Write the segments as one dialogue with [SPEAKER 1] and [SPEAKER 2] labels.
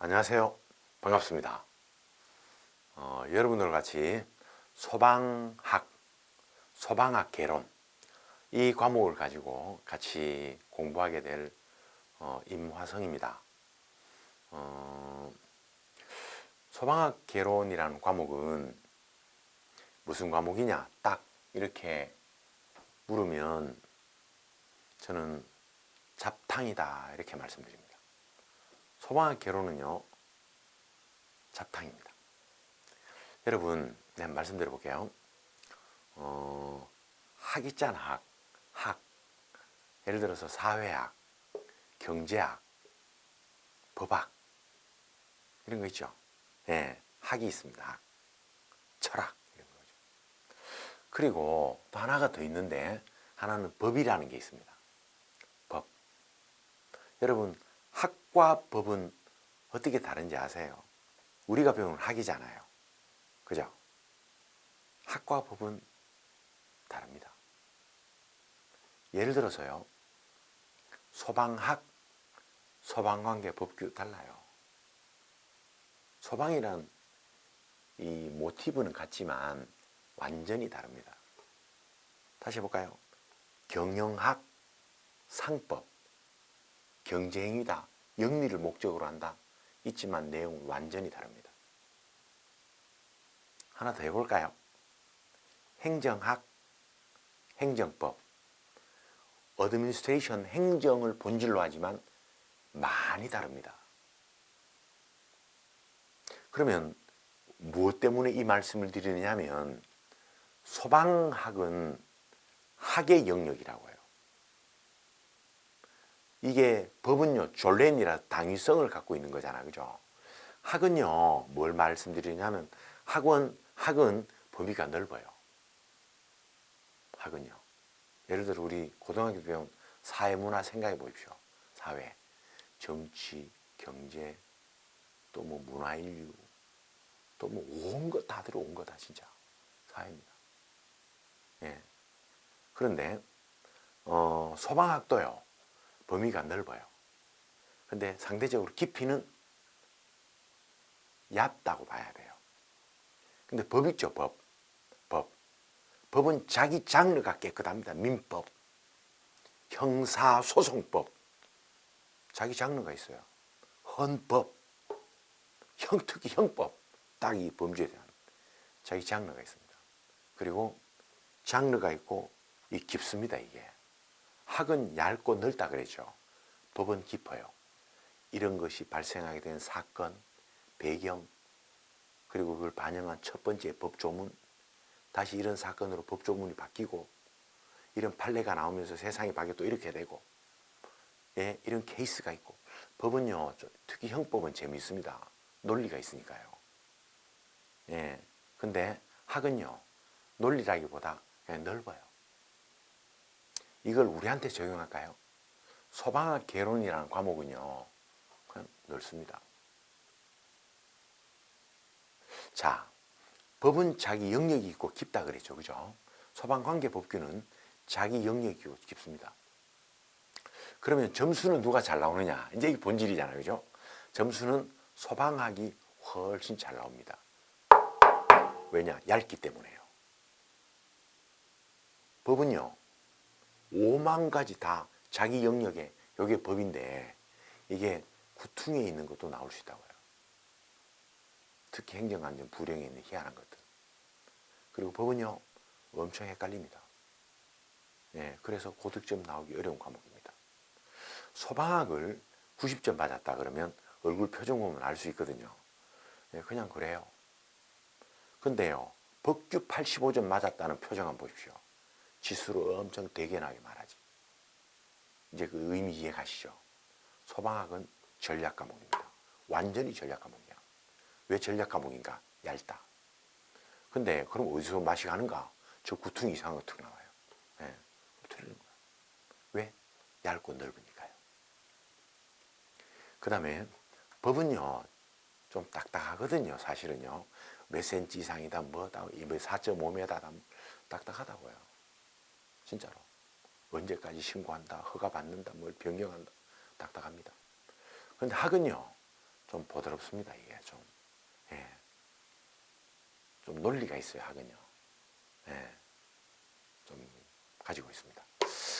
[SPEAKER 1] 안녕하세요. 반갑습니다. 여러분들 같이 소방학 개론 이 과목을 가지고 같이 공부하게 될 임화성입니다. 소방학 개론이라는 과목은 무슨 과목이냐 딱 이렇게 물으면 저는 잡탕이다 이렇게 말씀드립니다. 소방학 개론은요 잡탕입니다. 여러분 내가 말씀드려 볼게요. 학 있잖아. 학 예를 들어서 사회학, 경제학, 법학 이런 거 있죠. 예, 학이 있습니다. 학. 철학 이런 거죠. 그리고 또 하나가 더 있는데 하나는 법이라는 게 있습니다. 법. 여러분 학과 법은 어떻게 다른지 아세요? 우리가 배우는 학이잖아요. 그죠? 학과 법은 다릅니다. 예를 들어서요. 소방학, 소방관계 법규 달라요. 소방이란 이 모티브는 같지만 완전히 다릅니다. 다시 해볼까요? 경영학, 상법, 경제행위다. 영리를 목적으로 한다. 있지만 내용은 완전히 다릅니다. 하나 더 해볼까요? 행정학, 행정법, 어드미니스트레이션 행정을 본질로 하지만 많이 다릅니다. 그러면 무엇 때문에 이 말씀을 드리느냐면 소방학은 학의 영역이라고 해요. 이게 법은요 졸렌이라 당위성을 갖고 있는 거잖아, 그죠? 학은요 뭘 말씀드리냐면 학은 범위가 넓어요. 학은요. 예를 들어 우리 고등학교 배운 사회문화 생각해 보십시오. 사회, 정치, 경제, 또 뭐 문화인류, 또 뭐 온 것 다 들어온 거다 진짜 사회입니다. 예. 그런데 소방학도요 범위가 넓어요. 근데 상대적으로 깊이는 얕다고 봐야 돼요. 근데 법 있죠, 법. 법은 자기 장르가 깨끗합니다. 민법, 형사소송법, 자기 장르가 있어요. 헌법, 특히 형법, 딱 이 범죄에 대한 자기 장르가 있습니다. 그리고 장르가 있고 이 깊습니다. 이게 학은 얇고 넓다 그랬죠. 법은 깊어요. 이런 것이 발생하게 된 사건, 배경, 그리고 그걸 반영한 첫 번째 법조문, 다시 이런 사건으로 법조문이 바뀌고 이런 판례가 나오면서 세상이 바뀌어 또 이렇게 되고 예, 이런 케이스가 있고 법은요 특히 형법은 재미있습니다. 논리가 있으니까요. 예, 근데 학은요 논리라기보다 그냥 넓어요. 이걸 우리한테 적용할까요? 소방학 개론이라는 과목은요 그냥 넓습니다. 자, 법은 자기 영역이 있고 깊다 그랬죠, 그죠? 소방관계법규는 자기 영역이 있고 깊습니다. 그러면 점수는 누가 잘 나오느냐? 이제 이게 본질이잖아요, 그죠? 점수는 소방학이 훨씬 잘 나옵니다. 왜냐? 얇기 때문에요. 법은요, 5만 가지 다 자기 영역에 이게 법인데 이게 구퉁에 있는 것도 나올 수 있다고요. 특히 행정안전 불행에 있는 희한한 것들. 그리고 법은요, 엄청 헷갈립니다. 예, 그래서 고득점 나오기 어려운 과목입니다. 소방학을 90점 맞았다 그러면 얼굴 표정 보면 알 수 있거든요. 예, 그냥 그래요. 근데요, 법규 85점 맞았다는 표정 한번 보십시오. 지수로 엄청 대견하게 말하지. 이제 그 의미 이해 가시죠? 소방학은 전략 과목입니다. 완전히 전략 과목이야. 왜 전략 과목인가? 얇다. 근데 그럼 어디서 맛이 가는가? 저 구퉁 이상한 거 툭 나와요. 예, 틀리는 거야. 왜? 얇고 넓으니까요. 그 다음에 법은요 좀 딱딱하거든요. 사실은요 몇 센치 이상이다 뭐다 4.5m다 딱딱하다고요. 진짜로. 언제까지 신고한다 허가 받는다 뭘 변경한다 딱딱합니다. 그런데 학은요 좀 보드럽습니다. 이게 좀, 예. 좀 논리가 있어야 하거든요. 예. 좀 가지고 있습니다.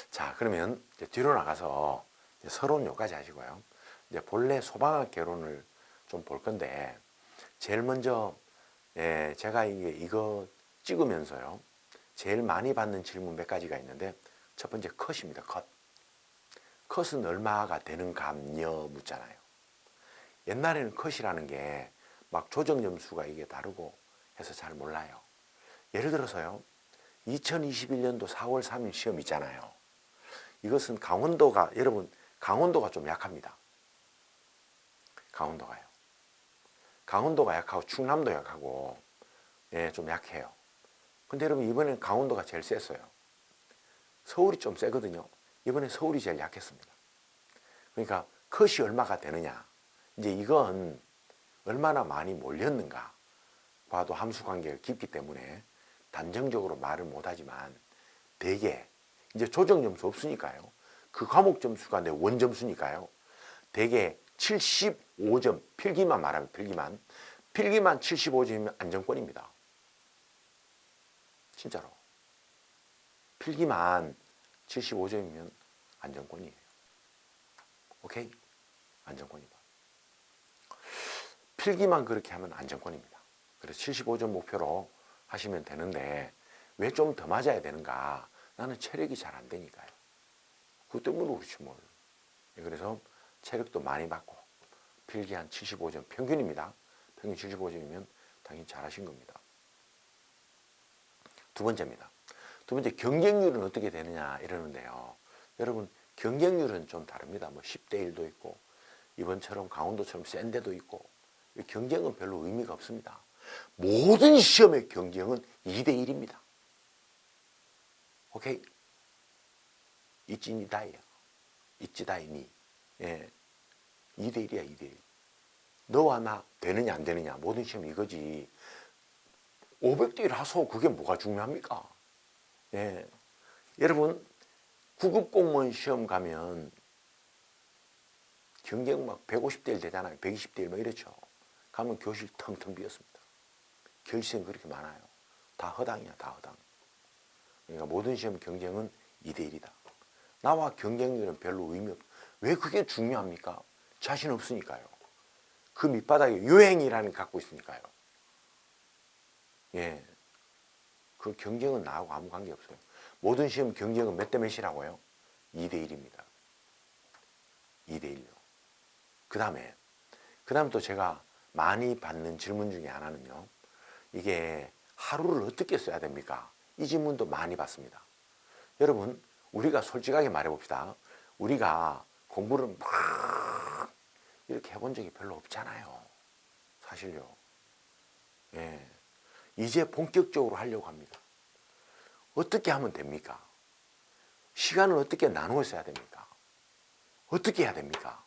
[SPEAKER 1] 자, 그러면 이제 뒤로 나가서 이제 서론 요까지 하시고요. 이제 본래 소방학 개론을 좀 볼 건데, 제일 먼저, 예, 제가 이거 찍으면서요, 제일 많이 받는 질문 몇 가지가 있는데, 첫 번째 컷입니다. 컷. 컷은 얼마가 되는 감요 묻잖아요. 옛날에는 컷이라는 게 막 조정 점수가 이게 다르고 해서 잘 몰라요. 예를 들어서요, 2021년도 4월 3일 시험 있잖아요. 이것은 강원도가, 여러분, 강원도가 좀 약합니다. 강원도가요. 강원도가 약하고 충남도 약하고, 예, 좀 약해요. 근데 여러분, 이번엔 강원도가 제일 셌어요. 서울이 좀 세거든요. 이번에 서울이 제일 약했습니다. 그러니까 컷이 얼마가 되느냐. 이제 이건 얼마나 많이 몰렸는가 봐도 함수관계가 깊기 때문에 단정적으로 말을 못하지만, 대개 이제 조정 점수 없으니까요. 그 과목 점수가 내 원점수니까요. 대개 75점, 필기만 말하면 필기만 75점이면 안정권입니다. 진짜로. 필기만 75점이면 안정권이에요. 오케이? 안정권이다. 필기만 그렇게 하면 안정권입니다. 그래서 75점 목표로 하시면 되는데, 왜 좀 더 맞아야 되는가? 나는 체력이 잘 안 되니까요. 그것 때문에 그렇지 뭘. 그래서 체력도 많이 받고, 필기 한 75점 평균입니다. 평균 75점이면 당연히 잘하신 겁니다. 두 번째입니다. 두 번째, 경쟁률은 어떻게 되느냐 이러는데요. 여러분, 경쟁률은 좀 다릅니다. 뭐 10대 1도 있고, 이번처럼 강원도처럼 센 데도 있고, 경쟁은 별로 의미가 없습니다. 모든 시험의 경쟁은 2대 1입니다. 오케이? 이찌니다이야. 이찌다이니. 예. 2대 1이야, 2대 1. 너와 나 되느냐 안 되느냐, 모든 시험 이거지. 500대 1 하소. 그게 뭐가 중요합니까? 예. 여러분, 9급 공무원 시험 가면 경쟁 막 150대 1 되잖아요. 120대 1 뭐 이렇죠. 가면 교실 텅텅 비었습니다. 결시는 그렇게 많아요. 다 허당이야, 다 허당. 그러니까 모든 시험 경쟁은 2대 1이다. 나와 경쟁률은 별로 의미 없. 왜 그게 중요합니까? 자신 없으니까요. 그 밑바닥에 유행이라는 게 갖고 있으니까요. 예. 그 경쟁은 나하고 아무 관계 없어요. 모든 시험 경쟁은 몇 대 몇이라고요? 2대 1입니다. 2대 1로. 그 다음에 또 제가 많이 받는 질문 중에 하나는요. 이게 하루를 어떻게 써야 됩니까? 이 질문도 많이 받습니다. 여러분, 우리가 솔직하게 말해봅시다. 우리가 공부를 막 이렇게 해본 적이 별로 없잖아요. 사실요. 예. 이제 본격적으로 하려고 합니다. 어떻게 하면 됩니까? 시간을 어떻게 나누어 써야 됩니까? 어떻게 해야 됩니까?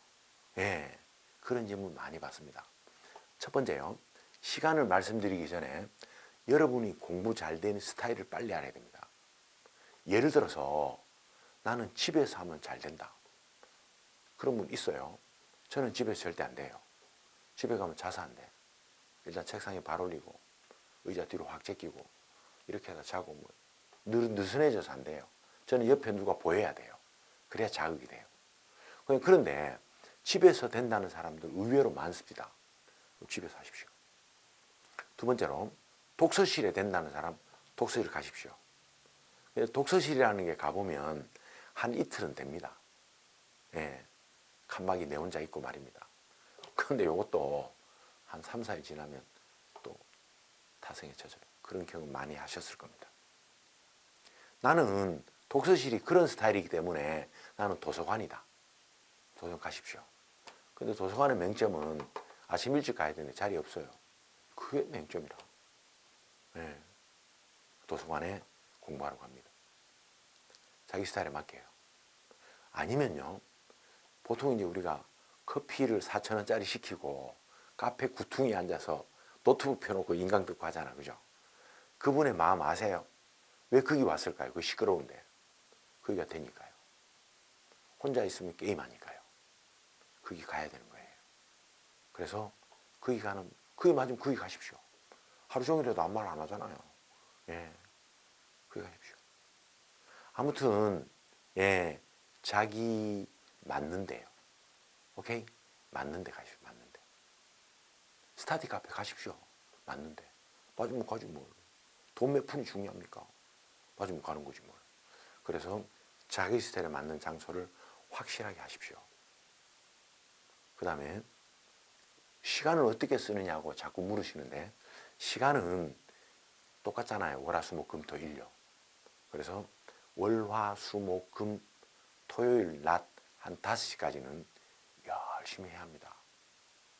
[SPEAKER 1] 예. 그런 질문 많이 받습니다. 첫 번째요. 시간을 말씀드리기 전에 여러분이 공부 잘 되는 스타일을 빨리 알아야 됩니다. 예를 들어서 나는 집에서 하면 잘 된다. 그런 분 있어요. 저는 집에서 절대 안 돼요. 집에 가면 자서 안 돼. 일단 책상에 발 올리고 의자 뒤로 확 제끼고 이렇게 해서 자고 뭐 느슨해져서 안 돼요. 저는 옆에 누가 보여야 돼요. 그래야 자극이 돼요. 그런데 집에서 된다는 사람들 의외로 많습니다. 집에서 하십시오. 두 번째로 독서실에 된다는 사람 독서실 가십시오. 독서실이라는 게 가보면 한 이틀은 됩니다. 예, 칸막이 내 혼자 있고 말입니다. 그런데 이것도 한 3, 4일 지나면 또 타성에 젖어요. 그런 경험 많이 하셨을 겁니다. 나는 독서실이 그런 스타일이기 때문에 나는 도서관이다. 도서관 가십시오. 근데 도서관의 맹점은 아침 일찍 가야 되는데 자리 없어요. 그게 맹점이라. 네. 도서관에 공부하러 갑니다. 자기 스타일에 맞게요. 아니면요, 보통 이제 우리가 커피를 4,000원짜리 시키고 카페 구퉁이 앉아서 노트북 펴놓고 인강 듣고 하잖아, 그죠? 그분의 마음 아세요? 왜 거기 왔을까요? 그 시끄러운데. 거기가 되니까요. 혼자 있으면 게임하니까요. 거기 가야 되는 거예요. 그래서 거기 맞으면 거기 가십시오. 하루 종일해도 아무 말 안 하잖아요. 예, 거기 가십시오. 아무튼 예, 자기 맞는데요. 오케이? 맞는데 가십시오. 맞는데. 스타디 카페 가십시오. 맞는데. 맞으면 가지 뭐. 돈 몇 푼이 중요합니까? 맞으면 가는 거지 뭘. 그래서 자기 스타일에 맞는 장소를 확실하게 하십시오. 그 다음에 시간을 어떻게 쓰느냐고 자꾸 물으시는데, 시간은 똑같잖아요. 월화수목금토 일요. 그래서 월화수목금 토요일 낮 한 5시까지는 열심히 해야 합니다.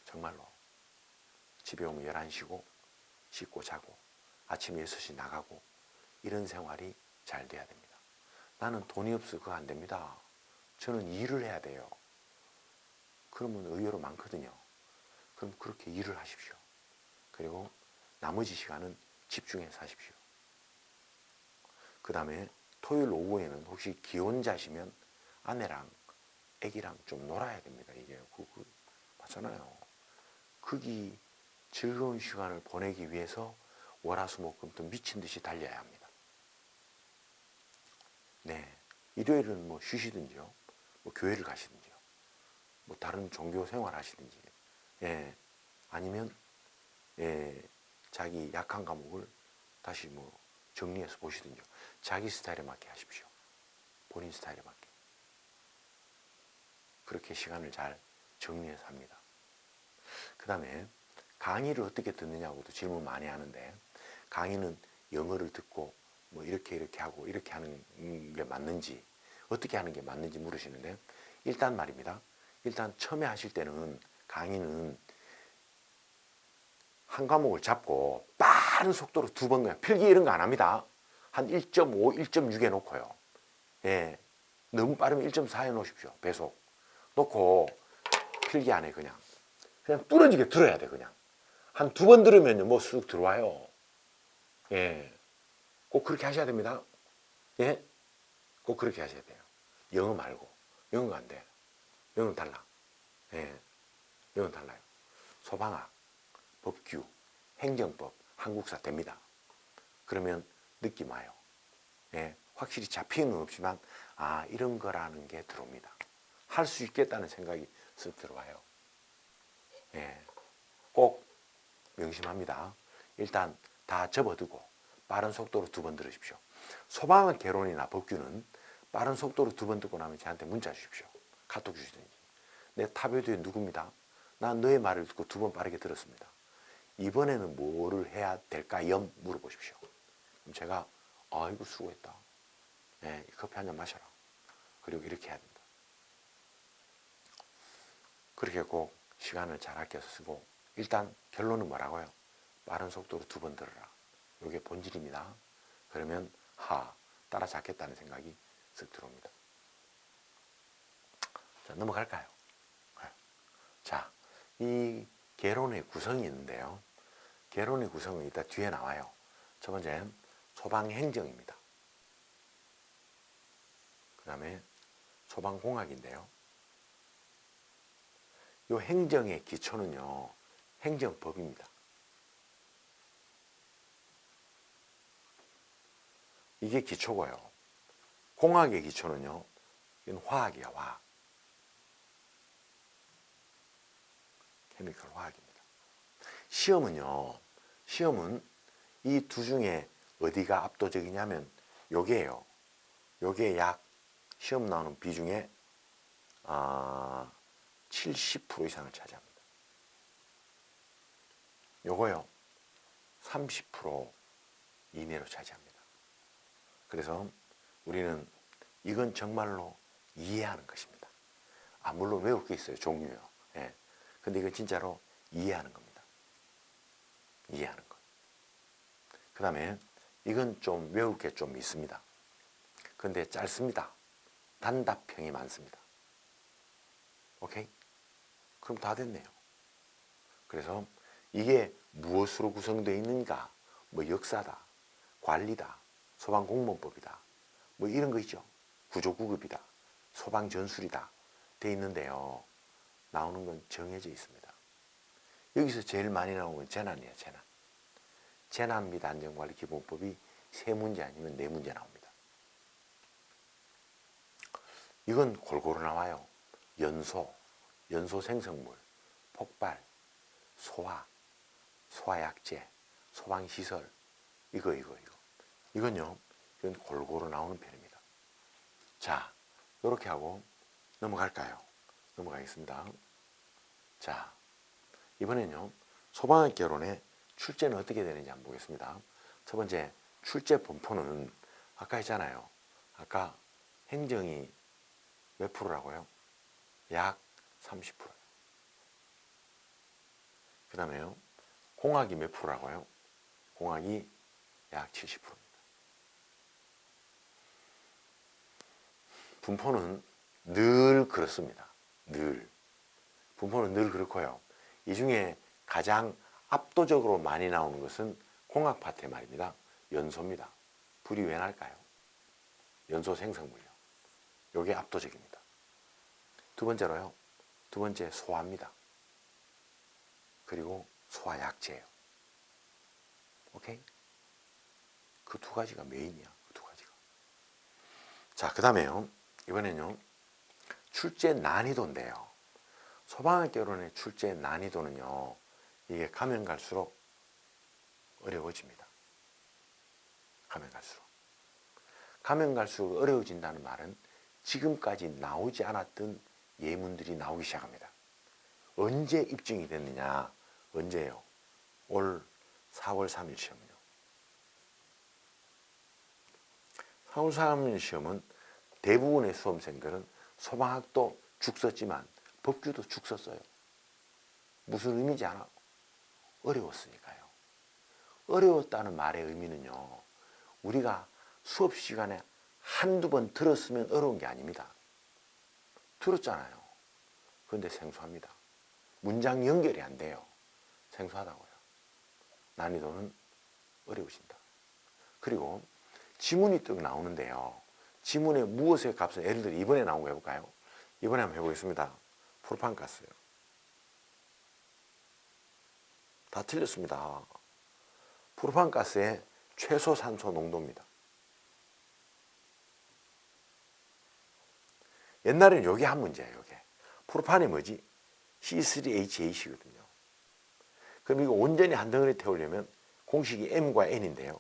[SPEAKER 1] 정말로. 집에 오면 11시고 씻고 자고 아침 6시 나가고 이런 생활이 잘 돼야 됩니다. 나는 돈이 없어 그거 안 됩니다. 저는 일을 해야 돼요. 그러면 의외로 많거든요. 그럼 그렇게 일을 하십시오. 그리고 나머지 시간은 집중해서 하십시오. 그 다음에 토요일 오후에는 혹시 기혼자시면 아내랑 애기랑 좀 놀아야 됩니다. 이게 맞잖아요. 거기 즐거운 시간을 보내기 위해서 월화수목금토 미친 듯이 달려야 합니다. 네, 일요일은 뭐 쉬시든지요, 뭐 교회를 가시든지요, 뭐 다른 종교 생활 하시든지, 예, 아니면 예, 자기 약한 과목을 다시 뭐 정리해서 보시든지요. 자기 스타일에 맞게 하십시오. 본인 스타일에 맞게. 그렇게 시간을 잘 정리해서 합니다. 그 다음에 강의를 어떻게 듣느냐고도 질문 많이 하는데, 강의는 영어를 듣고 뭐 이렇게 하고 이렇게 하는 게 맞는지, 어떻게 하는 게 맞는지 물으시는데, 일단 말입니다. 일단 처음에 하실 때는 강의는 한 과목을 잡고 빠른 속도로 2번 그냥 필기 이런 거 안 합니다. 한 1.5, 1.6 해놓고요. 예, 너무 빠르면 1.4 해놓으십시오. 배속 놓고 필기 안 해. 그냥 뚫어지게 들어야 돼. 그냥 한 2번 들으면요 뭐 쑥 들어와요. 예, 꼭 그렇게 하셔야 됩니다. 예, 꼭 그렇게 하셔야 돼요. 영어 말고. 영어가 안 돼. 영어는 달라. 예, 영어는 달라요. 소방학, 법규, 행정법, 한국사 됩니다. 그러면 느낌 와요. 예, 확실히 잡히는 없지만 아, 이런 거라는 게 들어옵니다. 할 수 있겠다는 생각이 쓱 들어와요. 예, 꼭 명심합니다. 일단 다 접어두고 빠른 속도로 2번 들으십시오. 소방학 개론이나 법규는 빠른 속도로 2번 듣고 나면 저한테 문자 주십시오. 카톡 주시든지. 내 탑에도에 누굽니다. 난 너의 말을 듣고 2번 빠르게 들었습니다. 이번에는 뭐를 해야 될까요? 물어보십시오. 그럼 제가 아이고 수고했다. 네, 커피 한 잔 마셔라. 그리고 이렇게 해야 된다. 그렇게 꼭 시간을 잘 아껴서 쓰고, 일단 결론은 뭐라고요? 빠른 속도로 2번 들어라. 이게 본질입니다. 그러면 따라잡겠다는 생각이 쓱 들어옵니다. 자, 넘어갈까요? 자, 이 개론의 구성이 있는데요. 개론의 구성은 이따 뒤에 나와요. 첫 번째는 소방행정입니다. 그 다음에 소방공학인데요. 이 행정의 기초는요, 행정법입니다. 이게 기초고요. 공학의 기초는요, 이건 화학이야, 화학. 케미컬 화학입니다. 시험은 이 두 중에 어디가 압도적이냐면 요게요. 요게 약 시험 나오는 비중의 70% 이상을 차지합니다. 요거요 30% 이내로 차지합니다. 그래서 우리는 이건 정말로 이해하는 것입니다. 물론 외울 게 있어요. 종류요. 예. 근데 이건 진짜로 이해하는 겁니다. 이해하는 것. 그 다음에 이건 좀 외울 게 좀 있습니다. 근데 짧습니다. 단답형이 많습니다. 오케이? 그럼 다 됐네요. 그래서 이게 무엇으로 구성되어 있는가? 뭐 역사다, 관리다, 소방공무원법이다, 뭐 이런 거 있죠. 구조구급이다, 소방전술이다 돼 있는데요. 나오는 건 정해져 있습니다. 여기서 제일 많이 나오는 건 재난이에요. 재난. 재난 및 안전관리 기본법이 3문제 아니면 4문제 나옵니다. 이건 골고루 나와요. 연소, 연소 생성물, 폭발, 소화, 소화약제, 소방시설, 이거. 이건요, 이건 골고루 나오는 편입니다. 자, 이렇게 하고 넘어갈까요? 넘어가겠습니다. 자, 이번엔요, 소방학 개론의 출제는 어떻게 되는지 한번 보겠습니다. 첫 번째, 출제 분포는 아까 했잖아요. 아까 행정이 몇 프로라고요? 약 30%. 그 다음에요, 공학이 몇 프로라고요? 공학이 약 70%입니다. 분포는 늘 그렇습니다. 늘. 분포는 늘 그렇고요. 이 중에 가장 압도적으로 많이 나오는 것은 공학 파트의 말입니다. 연소입니다. 불이 왜 날까요? 연소 생성물요. 이게 압도적입니다. 두 번째로요. 두 번째 소화입니다. 그리고 소화약제예요. 오케이? 그 두 가지가 메인이야. 그 두 가지가. 자, 그 다음에요. 이번에는요. 출제 난이도인데요. 소방학 개론의 출제 난이도는요. 이게 가면 갈수록 어려워집니다. 가면 갈수록. 가면 갈수록 어려워진다는 말은 지금까지 나오지 않았던 예문들이 나오기 시작합니다. 언제 입증이 됐느냐? 언제요? 올 4월 3일 시험은요. 4월 3일 시험은 대부분의 수험생들은 소방학도 죽 썼지만 법규도 죽 썼어요. 무슨 의미인지 알아? 어려웠으니까요. 어려웠다는 말의 의미는요. 우리가 수업 시간에 한두 번 들었으면 어려운 게 아닙니다. 들었잖아요. 그런데 생소합니다. 문장 연결이 안 돼요. 생소하다고요. 난이도는 어려우신다. 그리고 지문이 또 나오는데요. 지문의 무엇의 값은 예를 들어 이번에 나온 거 해볼까요? 이번에 한번 해보겠습니다. 프로판가스요. 다 틀렸습니다. 프로판가스의 최소 산소 농도입니다. 옛날에는 요게 한 문제예요. 요게. 프로판이 뭐지? C3H8거든요. 그럼 이거 온전히 한 덩어리 태우려면 공식이 M과 N인데요.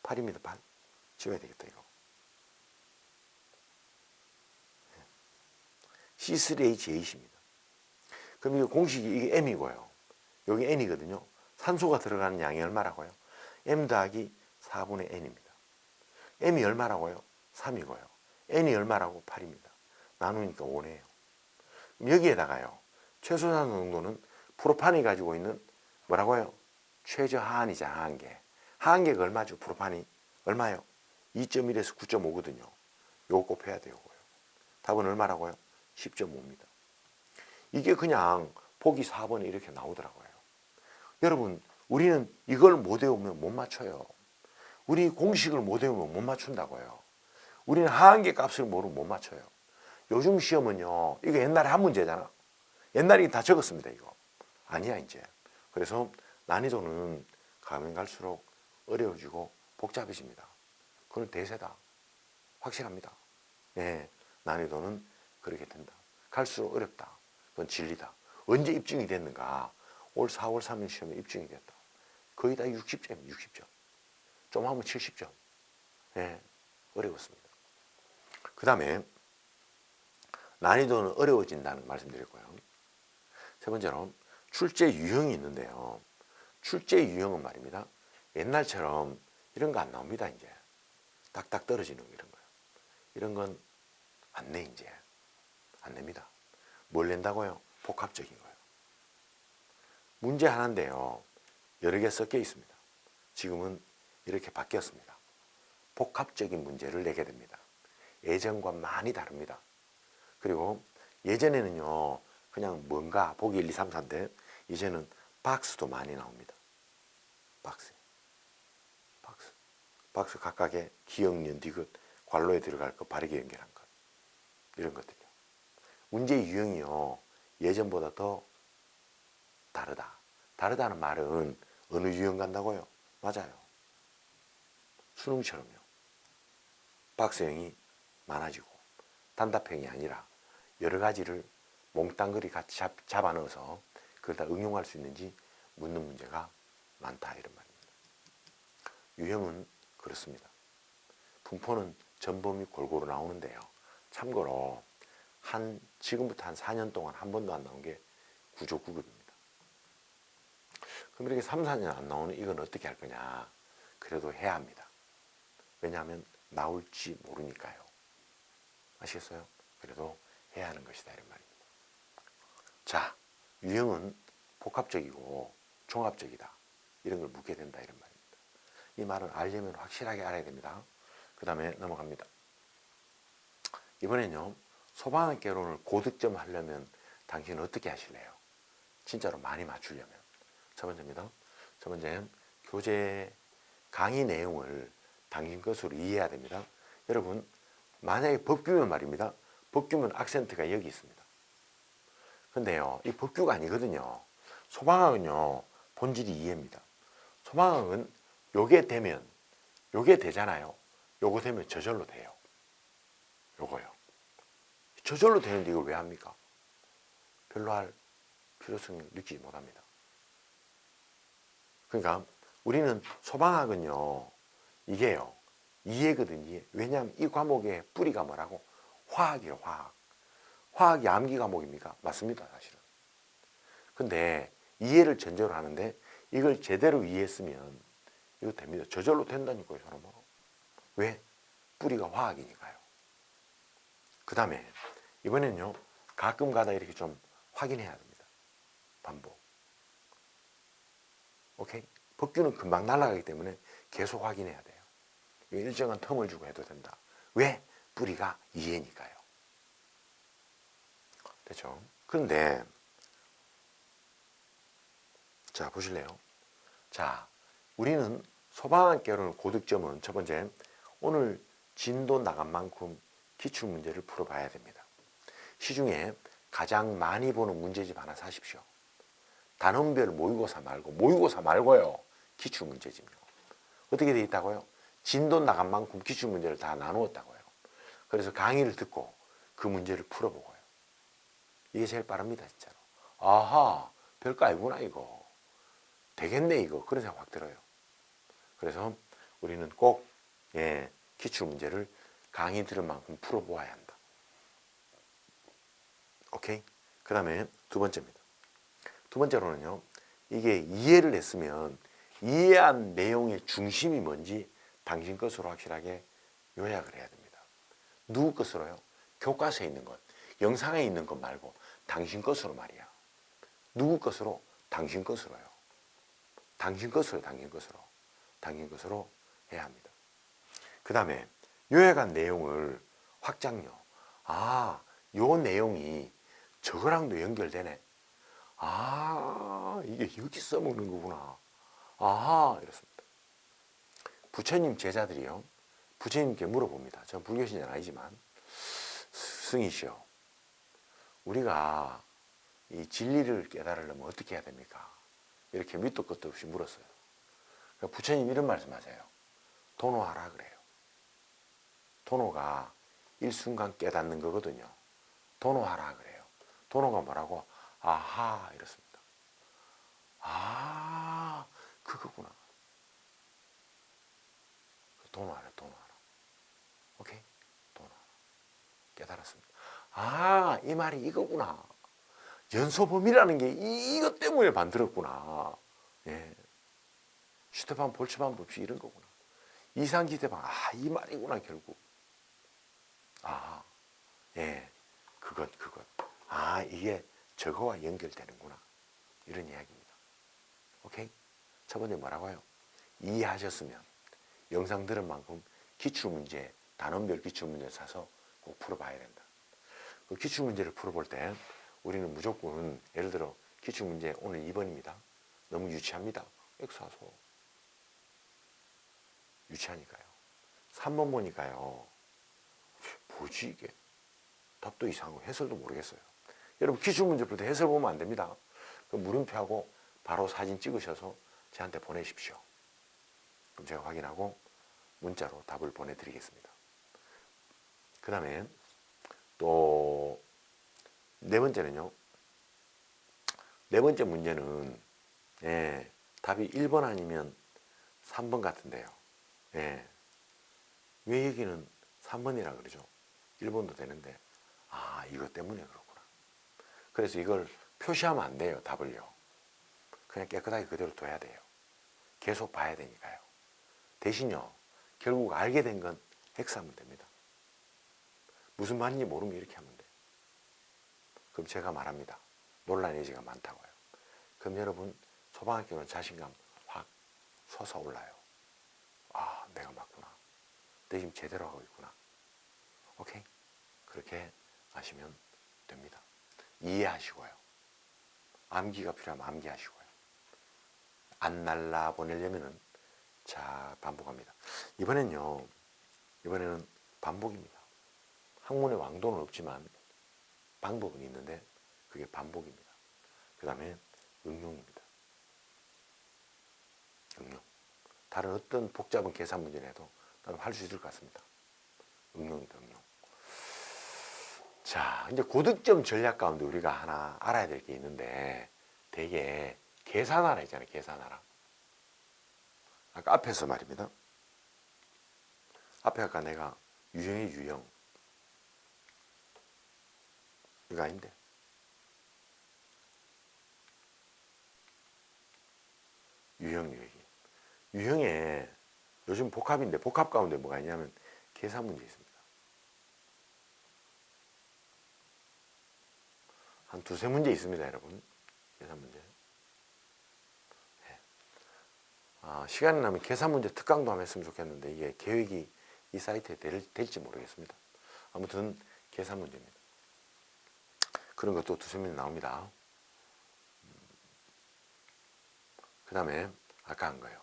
[SPEAKER 1] 8입니다. 8. 지워야 되겠다 이거. C3H8입니다. 그럼 이거 공식이 이게 M이고요. 여기 N이거든요. 산소가 들어가는 양이 얼마라고요? M 더하기 4분의 N입니다. M이 얼마라고요? 3이고요. N이 얼마라고? 8입니다. 나누니까 5네요. 여기에다가요. 최소산 농도는 프로판이 가지고 있는 뭐라고요? 최저하한이자 하한계. 하한계가 얼마죠? 프로판이 얼마요? 2.1에서 9.5거든요. 요거 곱해야 돼요. 답은 얼마라고요? 10.5입니다. 이게 그냥 보기 4번에 이렇게 나오더라고요. 여러분, 우리는 이걸 못 외우면 못 맞춰요. 우리 공식을 못 외우면 못 맞춘다고요. 우리는 하한계 값을 모르면 못 맞춰요. 요즘 시험은요, 이거 옛날에 한 문제잖아. 옛날에 다 적었습니다, 이거. 아니야, 이제. 그래서 난이도는 가면 갈수록 어려워지고 복잡해집니다. 그건 대세다. 확실합니다. 예, 난이도는 그렇게 된다. 갈수록 어렵다. 그건 진리다. 언제 입증이 됐는가? 올 4월 3일 시험에 입증이 됐다. 거의 다 60점이에요, 60점. 좀 하면 70점. 예, 어려웠습니다. 그 다음에 난이도는 어려워진다는 말씀드렸고요. 세 번째로 출제 유형이 있는데요. 출제 유형은 말입니다. 옛날처럼 이런 거 안 나옵니다, 이제. 딱딱 떨어지는 거 이런 거요. 이런 건 안 내, 이제. 안 냅니다. 뭘 낸다고요? 복합적인 거예요. 문제 하나인데요. 여러 개 섞여 있습니다. 지금은 이렇게 바뀌었습니다. 복합적인 문제를 내게 됩니다. 예전과 많이 다릅니다. 그리고 예전에는요, 그냥 뭔가 보기 1, 2, 3, 4인데 이제는 박스도 많이 나옵니다. 박스. 박스 각각의 기역, 년, 디귿, 괄로에 들어갈 것, 바르게 연결한 것. 이런 것들이요. 문제 유형이요. 예전보다 더 다르다. 다르다는 말은 어느 유형 간다고요? 맞아요. 수능처럼요. 박스형이 많아지고 단답형이 아니라 여러 가지를 몽땅그리 같이 잡아 넣어서 그걸 다 응용할 수 있는지 묻는 문제가 많다 이런 말입니다. 유형은 그렇습니다. 분포는 전범위 골고루 나오는데요. 참고로 지금부터 한 4년 동안 한 번도 안 나온 게 구조 9급입니다. 그럼 이렇게 3, 4년 안 나오는 이건 어떻게 할 거냐? 그래도 해야 합니다. 왜냐하면 나올지 모르니까요. 아시겠어요? 그래도 해야 하는 것이다 이런 말입니다. 자, 유형은 복합적이고 종합적이다. 이런 걸 묻게 된다 이런 말입니다. 이 말은 알려면 확실하게 알아야 됩니다. 그 다음에 넘어갑니다. 이번엔요. 소방학개론을 고득점 하려면 당신은 어떻게 하실래요? 진짜로 많이 맞추려면. 첫 번째입니다. 첫 번째는 교재 강의 내용을 당신 것으로 이해해야 됩니다. 여러분 만약에 법규면 말입니다. 법규면 악센트가 여기 있습니다. 근데요. 이 법규가 아니거든요. 소방학은요. 본질이 이해입니다. 소방학은 요게 되면 요게 되잖아요. 요거 되면 저절로 돼요. 요거요. 저절로 되는데 이걸 왜 합니까? 별로 할 필요성을 느끼지 못합니다. 그러니까 우리는 소방학은요. 이게요. 이해거든요. 이해. 왜냐하면 이 과목의 뿌리가 뭐라고? 화학이에요. 화학. 화학이 암기 과목입니까? 맞습니다. 사실은. 근데 이해를 전제로 하는데 이걸 제대로 이해했으면 이거 됩니다. 저절로 된다니까요. 사람은. 왜? 뿌리가 화학이니까요. 그 다음에 이번엔요. 가끔 가다 이렇게 좀 확인해야 됩니다. 반복. 오케이? 법규는 금방 날아가기 때문에 계속 확인해야 돼요. 일정한 텀을 주고 해도 된다. 왜? 뿌리가 이해니까요. 됐죠? 그런데 자 보실래요? 자 우리는 소방학개론 고득점은 첫 번째 오늘 진도 나간 만큼 기출문제를 풀어봐야 됩니다. 시중에 가장 많이 보는 문제집 하나 사십시오. 단원별 모의고사 말고요. 기출문제집요. 어떻게 돼 있다고요? 진도 나간 만큼 기출문제를 다 나누었다고요. 그래서 강의를 듣고 그 문제를 풀어보고요. 이게 제일 빠릅니다 진짜로. 아하 별거 아니구나 이거. 되겠네 이거. 그런 생각 확 들어요. 그래서 우리는 꼭 기출문제를 강의 들은 만큼 풀어보아야 한다. 오케이? 그 다음에 두 번째입니다. 두 번째로는요. 이게 이해를 했으면 이해한 내용의 중심이 뭔지 당신 것으로 확실하게 요약을 해야 됩니다. 누구 것으로요? 교과서에 있는 것, 영상에 있는 것 말고 당신 것으로 말이야. 누구 것으로? 당신 것으로요. 당신 것으로 당신 것으로 해야 합니다. 그 다음에 요약한 내용을 확장요. 아, 요 내용이 저거랑도 연결되네. 아, 이게 여기 써먹는 거구나. 아하, 이렇습니다. 부처님 제자들이요. 부처님께 물어봅니다. 전 불교신자는 아니지만 스승이시여, 우리가 이 진리를 깨달으려면 어떻게 해야 됩니까? 이렇게 밑도 끝도 없이 물었어요. 그러니까 부처님 이런 말씀하세요. 도노하라 그래요. 도노가 일순간 깨닫는 거거든요. 도노하라 그래요. 도노가 뭐라고? 아하 이렇습니다. 아 그거구나. 도노하라. 오케이? 도노하라. 깨달았습니다. 아 이 말이 이거구나. 연소범위라는 게 이것 때문에 만들었구나. 예. 슈테판 볼츠만 법칙 이런 거구나. 이상기대방 이 말이구나 결국. 예, 그것. 이게 저거와 연결되는구나. 이런 이야기입니다. 오케이? 첫 번째 뭐라고요? 이해하셨으면 영상 들은 만큼 기출문제, 단원별 기출문제 사서 꼭 풀어봐야 된다. 그 기출문제를 풀어볼 때 우리는 무조건 예를 들어 기출문제 오늘 2번입니다. 너무 유치합니다. 엑사소. 유치하니까요. 3번 보니까요. 뭐지 이게? 답도 이상하고 해설도 모르겠어요. 여러분 기출문제 풀 때 해설 보면 안 됩니다. 그 물음표하고 바로 사진 찍으셔서 저한테 보내십시오. 그럼 제가 확인하고 문자로 답을 보내드리겠습니다. 그 다음에 또 네 번째는요. 네 번째 문제는 답이 1번 아니면 3번 같은데요. 왜 여기는 3번이라 그러죠? 1번도 되는데 이것 때문에 그렇구나. 그래서 이걸 표시하면 안 돼요. 답을요. 그냥 깨끗하게 그대로 둬야 돼요. 계속 봐야 되니까요. 대신요. 결국 알게 된 건 X하면 됩니다. 무슨 말인지 모르면 이렇게 하면 돼요. 그럼 제가 말합니다. 논란의 여지가 많다고요. 그럼 여러분 소방학교는 자신감 확 솟아올라요. 내가 맞구나. 내 지금 제대로 하고 있구나. 오케이? 그렇게 하시면 됩니다. 이해하시고요. 암기가 필요하면 암기하시고요. 안 날라 보내려면은 자 반복합니다. 이번에는 반복입니다. 학문의 왕도는 없지만 방법은 있는데 그게 반복입니다. 그 다음에 응용입니다. 응용. 다른 어떤 복잡한 계산 문제라도 나도 할 수 있을 것 같습니다. 응용이다, 응용. 자, 이제 고득점 전략 가운데 우리가 하나 알아야 될 게 있는데 되게 계산하라 있잖아요. 계산하라. 아까 앞에서 말입니다. 앞에 아까 내가 유형의 유형. 이거 아닌데. 유형 얘기. 유형에 요즘 복합인데 복합 가운데 뭐가 있냐면 계산 문제 있습니다. 한 두세 문제 있습니다, 여러분. 계산 문제. 시간이 나면 계산 문제 특강도 한번 했으면 좋겠는데 이게 계획이 이 사이트에 될지 모르겠습니다. 아무튼 계산 문제입니다. 그런 것도 두세 문제 나옵니다. 그 다음에 아까 한 거예요.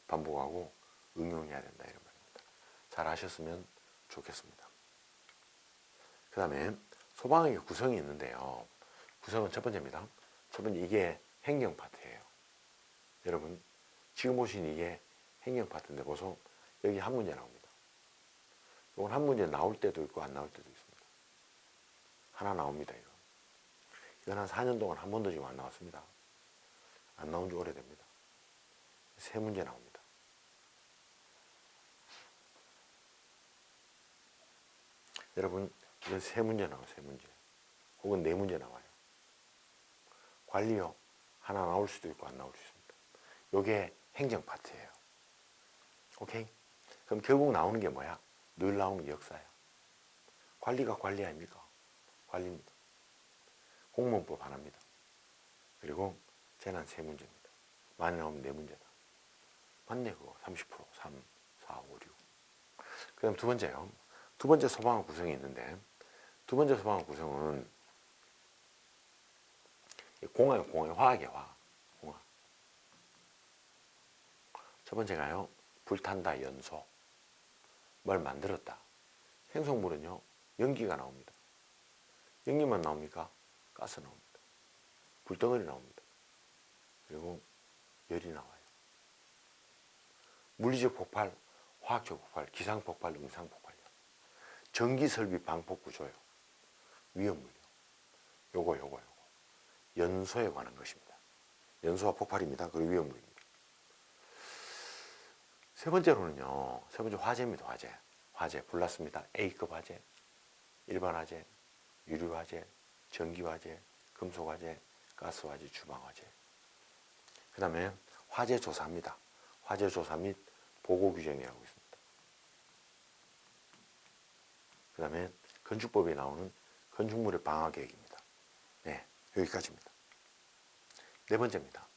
[SPEAKER 1] 반복하고 응용해야 된다 이런 말입니다. 잘 하셨으면 좋겠습니다. 그 다음에 소방학교 구성이 있는데요. 구성은 첫 번째입니다. 첫 번째 이게 행정 파트예요. 여러분 지금 보신 이게 행정 파트인데 보소 여기 한 문제 나옵니다. 이건 한 문제 나올 때도 있고 안 나올 때도 있습니다. 하나 나옵니다. 이건 한 4년 동안 한 번도 지금 안 나왔습니다. 안 나온 지 오래됩니다. 세 문제 나옵니다. 여러분 이건 세 문제 나와요. 세 문제. 혹은 네 문제 나와요. 관리요. 하나 나올 수도 있고 안 나올 수 있습니다. 요게 행정 파트예요. 오케이? 그럼 결국 나오는 게 뭐야? 늘 나오는 게 역사야. 관리가 관리 아닙니까? 관리입니다. 공무원법 하나입니다. 그리고 재난 세 문제입니다. 많이 나오면 네 문제다. 맞네 그거. 30%. 3, 4, 5, 6. 그 다음 두 번째요. 두 번째 소방학 구성이 있는데 두 번째 소방학 구성은 공화예요. 화학의 화. 공화. 첫 번째가요. 불탄다 연소. 뭘 만들었다. 생성물은요. 연기가 나옵니다. 연기만 나옵니까? 가스 나옵니다. 불덩어리 나옵니다. 그리고 열이 나와요. 물리적 폭발, 화학적 폭발, 기상 폭발, 음상 폭발요. 전기 설비 방폭 구조요. 위험물요. 요거. 연소에 관한 것입니다. 연소와 폭발입니다. 그리고 위험물입니다. 세 번째로는요. 세 번째 화재입니다. 화재 불났습니다. A급 화재, 일반 화재, 유류 화재, 전기 화재, 금속 화재, 가스 화재, 주방 화재. 그 다음에 화재 조사입니다. 화재 조사 및 보고 규정이라고 있습니다. 그 다음에 건축법에 나오는 건축물의 방화 계획입니다. 여기까지입니다. 네 번째입니다.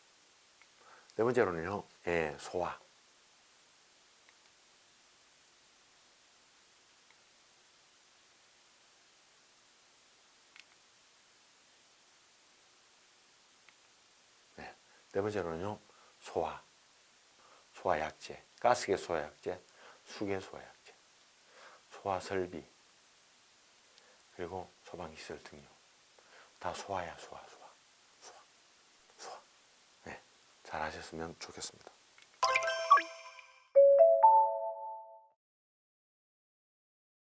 [SPEAKER 1] 네 번째로는요, 소화. 네 번째로는요, 소화약제, 가스계 소화약제, 수계 소화약제, 소화 설비, 그리고 소방시설 등요. 다 소화야, 소화. 네, 잘 하셨으면 좋겠습니다.